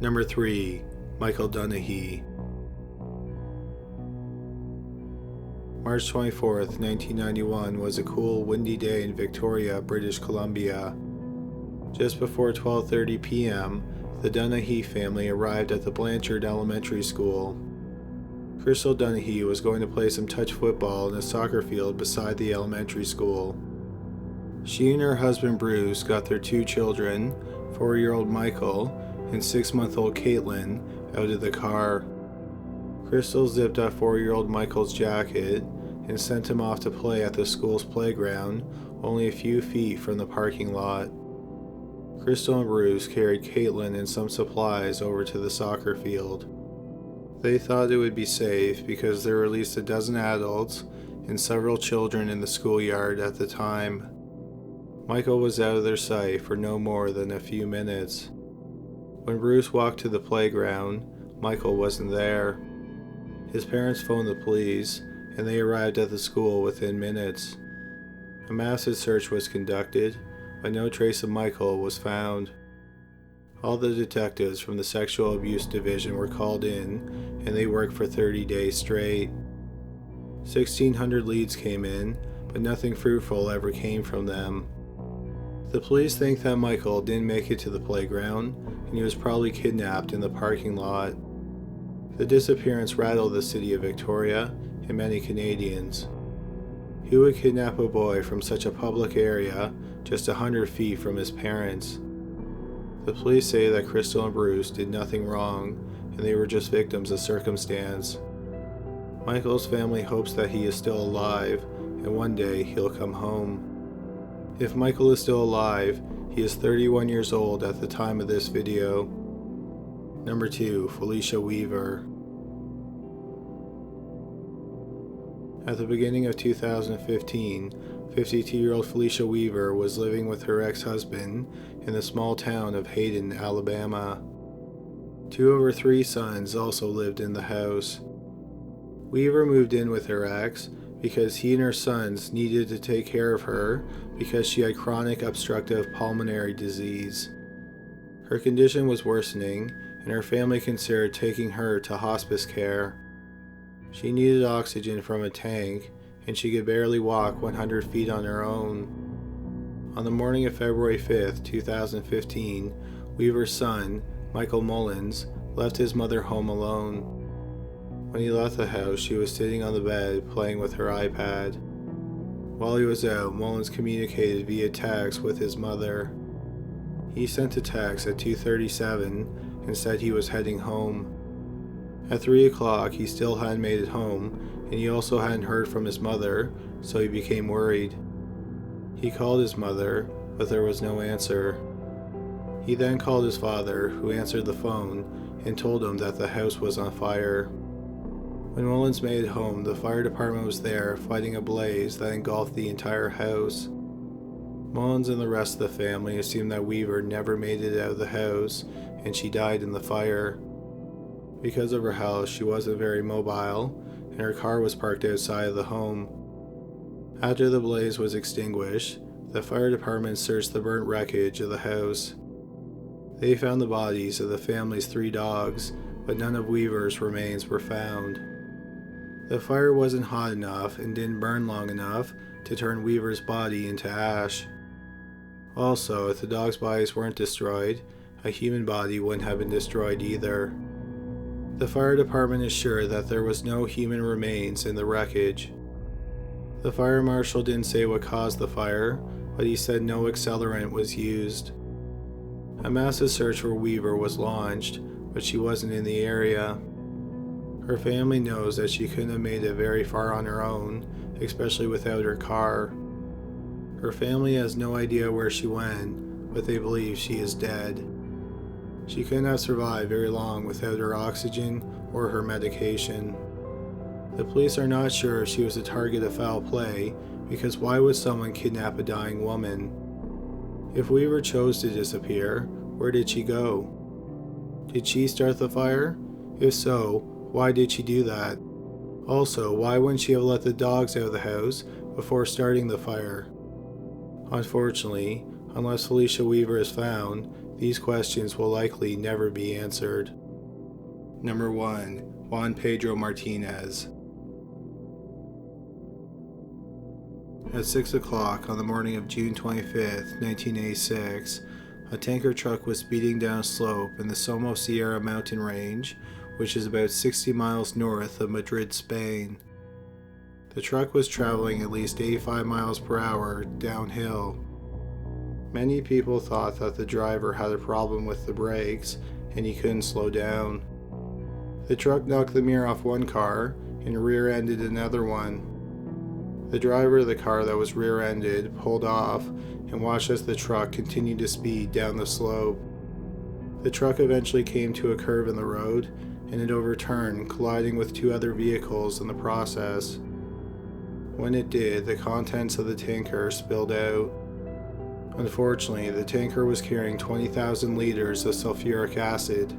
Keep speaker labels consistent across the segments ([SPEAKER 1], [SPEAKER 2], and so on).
[SPEAKER 1] Number 3. Michael Dunahee. March 24th, 1991 was a cool, windy day in Victoria, British Columbia. Just before 12:30 p.m., the Dunahee family arrived at the Blanchard Elementary School. Crystal Dunahee was going to play some touch football in a soccer field beside the elementary school. She and her husband Bruce got their 2 children, 4-year-old Michael and 6-month-old Caitlin, out of the car. Crystal zipped up 4-year-old Michael's jacket and sent him off to play at the school's playground, only a few feet from the parking lot. Crystal and Bruce carried Caitlin and some supplies over to the soccer field. They thought it would be safe because there were at least a dozen adults and several children in the schoolyard at the time. Michael was out of their sight for no more than a few minutes. When Bruce walked to the playground, Michael wasn't there. His parents phoned the police, and they arrived at the school within minutes. A massive search was conducted, but no trace of Michael was found. All the detectives from the Sexual Abuse Division were called in, and they worked for 30 days straight. 1,600 leads came in, but nothing fruitful ever came from them. The police think that Michael didn't make it to the playground, and he was probably kidnapped in the parking lot. The disappearance rattled the city of Victoria and many Canadians. Who would kidnap a boy from such a public area just 100 feet from his parents? The police say that Crystal and Bruce did nothing wrong, and they were just victims of circumstance. Michael's family hopes that he is still alive, and one day he'll come home. If Michael is still alive, he is 31 years old at the time of this video. Number 2. Felicia Weaver. At the beginning of 2015, 52-year-old Felicia Weaver was living with her ex-husband in the small town of Hayden, Alabama. 2 of her 3 sons also lived in the house. Weaver moved in with her ex because he and her sons needed to take care of her because she had chronic obstructive pulmonary disease. Her condition was worsening, and her family considered taking her to hospice care. She needed oxygen from a tank, and she could barely walk 100 feet on her own. On the morning of February 5, 2015, Weaver's son, Michael Mullins, left his mother home alone. When he left the house, she was sitting on the bed playing with her iPad. While he was out, Mullins communicated via text with his mother. He sent a text at 2:37 and said he was heading home. At 3 o'clock, he still hadn't made it home, and he also hadn't heard from his mother, so he became worried. He called his mother, but there was no answer. He then called his father, who answered the phone, and told him that the house was on fire. When Mullins made it home, the fire department was there fighting a blaze that engulfed the entire house. Mullins and the rest of the family assumed that Weaver never made it out of the house, and she died in the fire. Because of her health, she wasn't very mobile, and her car was parked outside of the home. After the blaze was extinguished, the fire department searched the burnt wreckage of the house. They found the bodies of the family's 3 dogs, but none of Weaver's remains were found. The fire wasn't hot enough and didn't burn long enough to turn Weaver's body into ash. Also, if the dogs' bodies weren't destroyed, a human body wouldn't have been destroyed either. The fire department is sure that there was no human remains in the wreckage. The fire marshal didn't say what caused the fire, but he said no accelerant was used. A massive search for Weaver was launched, but she wasn't in the area. Her family knows that she couldn't have made it very far on her own, especially without her car. Her family has no idea where she went, but they believe she is dead. She couldn't have survived very long without her oxygen or her medication. The police are not sure if she was a target of foul play, because why would someone kidnap a dying woman? If Weaver chose to disappear, where did she go? Did she start the fire? If so, why did she do that? Also, why wouldn't she have let the dogs out of the house before starting the fire? Unfortunately, unless Felicia Weaver is found, These questions will likely never be answered. Number 1. Juan Pedro Martínez. At 6 o'clock on the morning of June 25, 1986, a tanker truck was speeding down a slope in the Somosierra mountain range, which is about 60 miles north of Madrid, Spain. The truck was traveling at least 85 miles per hour downhill. Many people thought that the driver had a problem with the brakes and he couldn't slow down. The truck knocked the mirror off one car and rear-ended another one. The driver of the car that was rear-ended pulled off and watched as the truck continued to speed down the slope. The truck eventually came to a curve in the road and it overturned, colliding with 2 other vehicles in the process. When it did, the contents of the tanker spilled out. Unfortunately, the tanker was carrying 20,000 liters of sulfuric acid.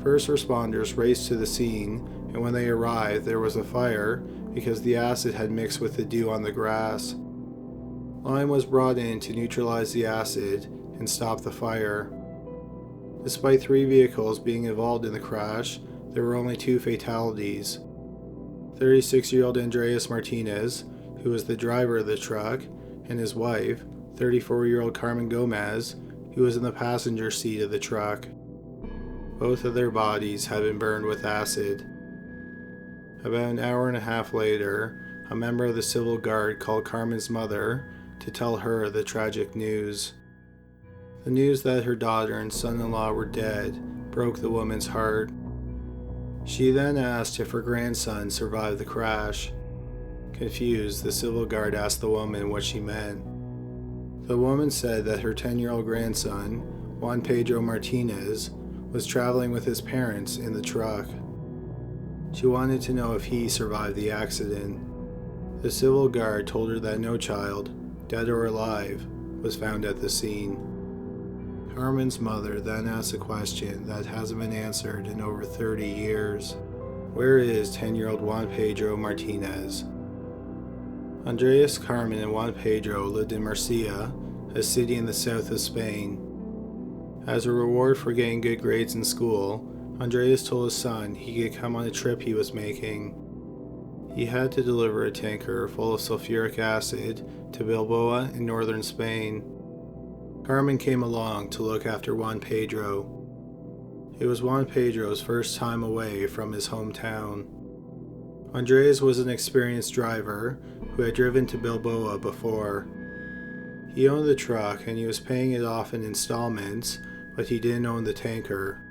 [SPEAKER 1] First responders raced to the scene, and when they arrived, there was a fire because the acid had mixed with the dew on the grass. Lime was brought in to neutralize the acid and stop the fire. Despite 3 vehicles being involved in the crash, there were only 2 fatalities. 36-year-old Andres Martínez, who was the driver of the truck, and his wife, 34-year-old Carmen Gomez, who was in the passenger seat of the truck. Both of their bodies had been burned with acid. About an hour and a half later, a member of the civil guard called Carmen's mother to tell her the tragic news. The news that her daughter and son-in-law were dead broke the woman's heart. She then asked if her grandson survived the crash. Confused, the civil guard asked the woman what she meant. The woman said that her 10-year-old grandson, Juan Pedro Martínez, was traveling with his parents in the truck. She wanted to know if he survived the accident. The civil guard told her that no child, dead or alive, was found at the scene. Carmen's mother then asked a question that hasn't been answered in over 30 years. Where is 10-year-old Juan Pedro Martínez? Andres, Carmen, and Juan Pedro lived in Murcia, a city in the south of Spain. As a reward for getting good grades in school, Andres told his son he could come on a trip he was making. He had to deliver a tanker full of sulfuric acid to Bilbao in northern Spain. Carmen came along to look after Juan Pedro. It was Juan Pedro's first time away from his hometown. Andres was an experienced driver who had driven to Bilbao before. He owned the truck and he was paying it off in installments, but he didn't own the tanker.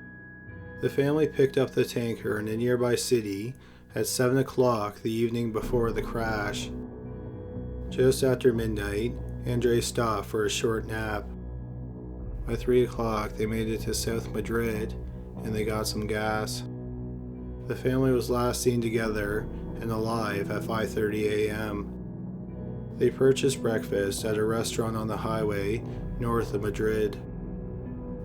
[SPEAKER 1] The family picked up the tanker in a nearby city at 7 o'clock the evening before the crash. Just after midnight, Andres stopped for a short nap. By 3 o'clock, they made it to South Madrid, and they got some gas. The family was last seen together and alive at 5:30 a.m. They purchased breakfast at a restaurant on the highway north of Madrid.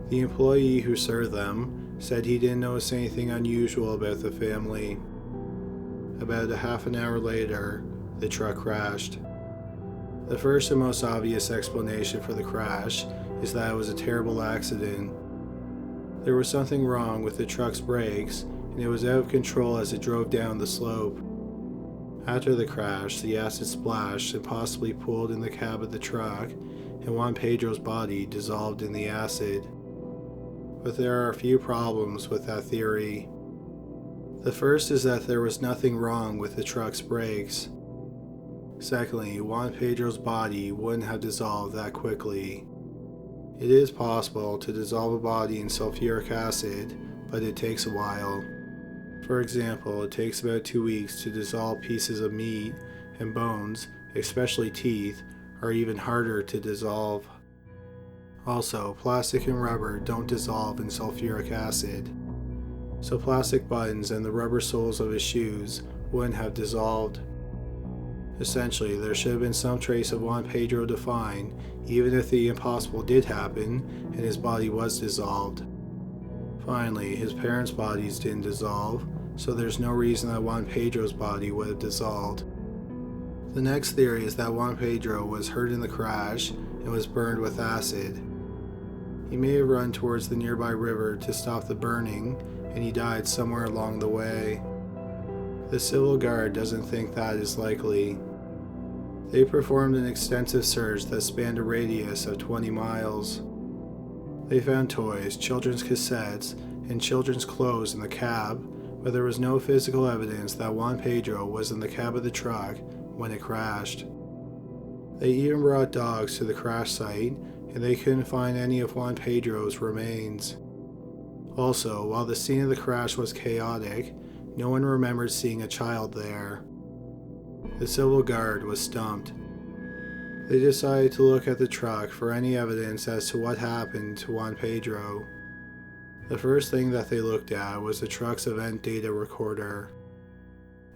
[SPEAKER 1] The employee who served them said he didn't notice anything unusual about the family. About a half an hour later, the truck crashed. The first and most obvious explanation for the crash is that it was a terrible accident. There was something wrong with the truck's brakes, and it was out of control as it drove down the slope. After the crash, the acid splashed and possibly pooled in the cab of the truck, and Juan Pedro's body dissolved in the acid. But there are a few problems with that theory. The first is that there was nothing wrong with the truck's brakes. Secondly, Juan Pedro's body wouldn't have dissolved that quickly. It is possible to dissolve a body in sulfuric acid, but it takes a while. For example, it takes about 2 weeks to dissolve pieces of meat, and bones, especially teeth, are even harder to dissolve. Also, plastic and rubber don't dissolve in sulfuric acid, so plastic buttons and the rubber soles of his shoes wouldn't have dissolved. Essentially, there should have been some trace of Juan Pedro to find, even if the impossible did happen and his body was dissolved. Finally, his parents' bodies didn't dissolve, so there's no reason that Juan Pedro's body would have dissolved. The next theory is that Juan Pedro was hurt in the crash and was burned with acid. He may have run towards the nearby river to stop the burning, and he died somewhere along the way. The civil guard doesn't think that is likely. They performed an extensive search that spanned a radius of 20 miles. They found toys, children's cassettes, and children's clothes in the cab, but there was no physical evidence that Juan Pedro was in the cab of the truck when it crashed. They even brought dogs to the crash site, and they couldn't find any of Juan Pedro's remains. Also, while the scene of the crash was chaotic, no one remembered seeing a child there. The civil guard was stumped. They decided to look at the truck for any evidence as to what happened to Juan Pedro. The first thing that they looked at was the truck's event data recorder.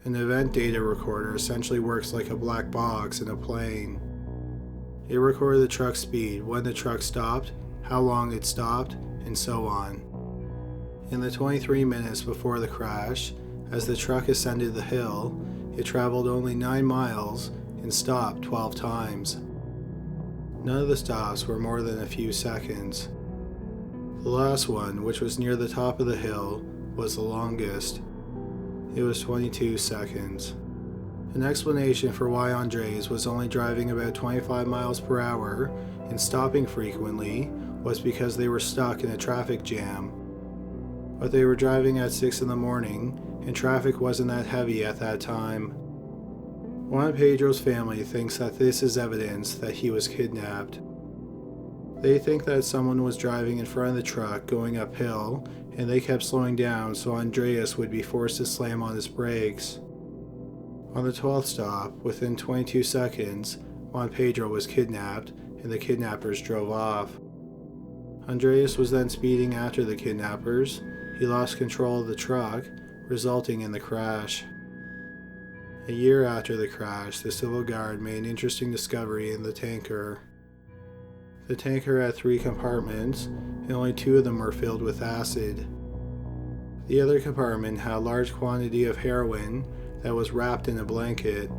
[SPEAKER 1] An event data recorder essentially works like a black box in a plane. It recorded the truck's speed, when the truck stopped, how long it stopped, and so on. In the 23 minutes before the crash, as the truck ascended the hill, it traveled only 9 miles and stopped 12 times. None of the stops were more than a few seconds. The last one, which was near the top of the hill, was the longest. It was 22 seconds. An explanation for why Andres was only driving about 25 miles per hour and stopping frequently was because they were stuck in a traffic jam. But they were driving at 6 in the morning, and traffic wasn't that heavy at that time. Juan Pedro's family thinks that this is evidence that he was kidnapped. They think that someone was driving in front of the truck going uphill, and they kept slowing down so Andres would be forced to slam on his brakes. On the 12th stop, within 22 seconds, Juan Pedro was kidnapped, and the kidnappers drove off. Andres was then speeding after the kidnappers. He lost control of the truck, resulting in the crash. A year after the crash, the civil guard made an interesting discovery in the tanker. The tanker had 3 compartments, and only 2 of them were filled with acid. The other compartment had a large quantity of heroin that was wrapped in a blanket.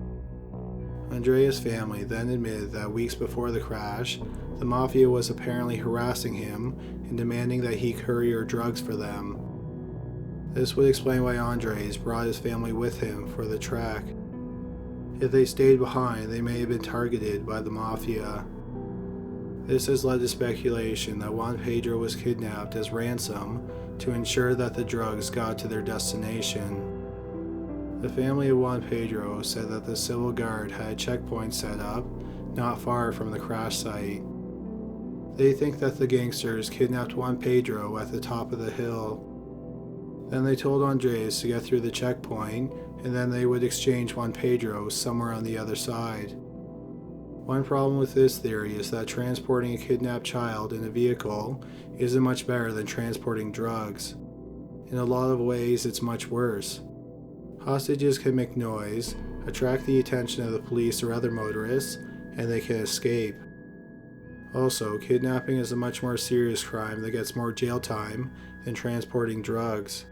[SPEAKER 1] Andrea's family then admitted that weeks before the crash, the mafia was apparently harassing him and demanding that he courier drugs for them. This would explain why Andres brought his family with him for the trek. If they stayed behind, they may have been targeted by the mafia. This has led to speculation that Juan Pedro was kidnapped as ransom to ensure that the drugs got to their destination. The family of Juan Pedro said that the civil guard had a checkpoint set up not far from the crash site. They think that the gangsters kidnapped Juan Pedro at the top of the hill. Then they told Andres to get through the checkpoint, and then they would exchange Juan Pedro somewhere on the other side. One problem with this theory is that transporting a kidnapped child in a vehicle isn't much better than transporting drugs. In a lot of ways, it's much worse. Hostages can make noise, attract the attention of the police or other motorists, and they can escape. Also, kidnapping is a much more serious crime that gets more jail time than transporting drugs.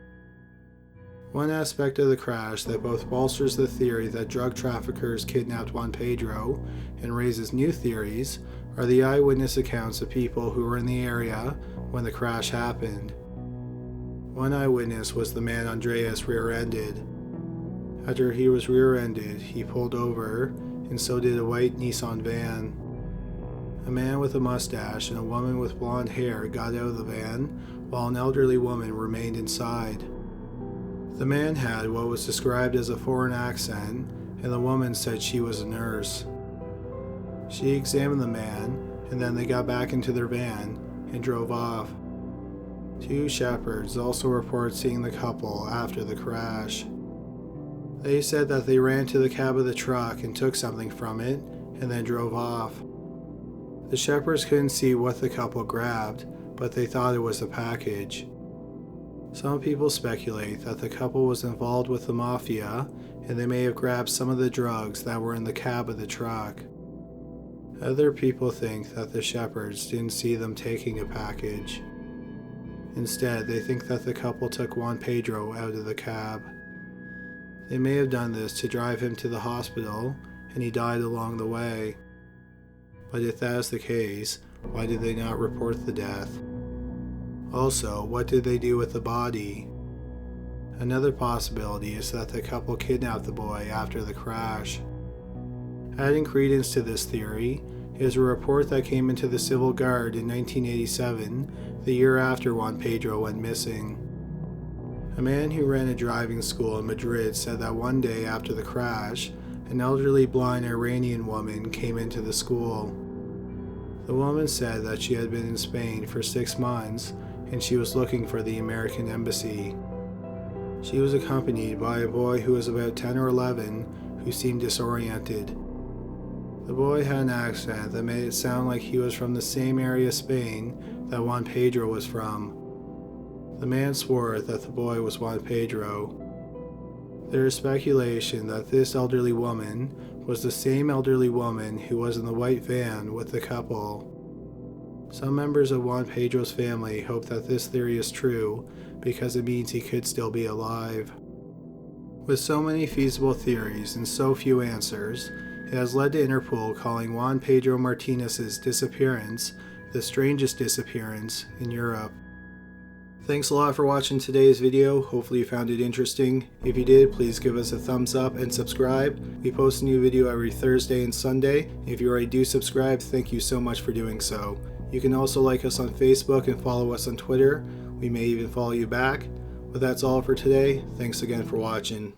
[SPEAKER 1] One aspect of the crash that both bolsters the theory that drug traffickers kidnapped Juan Pedro and raises new theories are the eyewitness accounts of people who were in the area when the crash happened. One eyewitness was the man Andres rear-ended. After he was rear-ended, he pulled over, and so did a white Nissan van. A man with a mustache and a woman with blonde hair got out of the van, while an elderly woman remained inside. The man had what was described as a foreign accent, and the woman said she was a nurse. She examined the man, and then they got back into their van and drove off. 2 shepherds also report seeing the couple after the crash. They said that they ran to the cab of the truck and took something from it, and then drove off. The shepherds couldn't see what the couple grabbed, but they thought it was a package. Some people speculate that the couple was involved with the mafia, and they may have grabbed some of the drugs that were in the cab of the truck. Other people think that the shepherds didn't see them taking a package. Instead, they think that the couple took Juan Pedro out of the cab. They may have done this to drive him to the hospital, and he died along the way. But if that is the case, why did they not report the death? Also, what did they do with the body? Another possibility is that the couple kidnapped the boy after the crash. Adding credence to this theory is a report that came into the Civil Guard in 1987, the year after Juan Pedro went missing. A man who ran a driving school in Madrid said that one day after the crash, an elderly blind Iranian woman came into the school. The woman said that she had been in Spain for 6 months and she was looking for the American embassy. She was accompanied by a boy who was about 10 or 11 who seemed disoriented. The boy had an accent that made it sound like he was from the same area of Spain that Juan Pedro was from. The man swore that the boy was Juan Pedro. There is speculation that this elderly woman was the same elderly woman who was in the white van with the couple. Some members of Juan Pedro's family hope that this theory is true because it means he could still be alive. With so many feasible theories and so few answers, it has led to Interpol calling Juan Pedro Martínez's disappearance the strangest disappearance in Europe. Thanks a lot for watching today's video. Hopefully you found it interesting. If you did, please give us a thumbs up and subscribe. We post a new video every Thursday and Sunday. If you already do subscribe, thank you so much for doing so. You can also like us on Facebook and follow us on Twitter. We may even follow you back. But that's all for today. Thanks again for watching.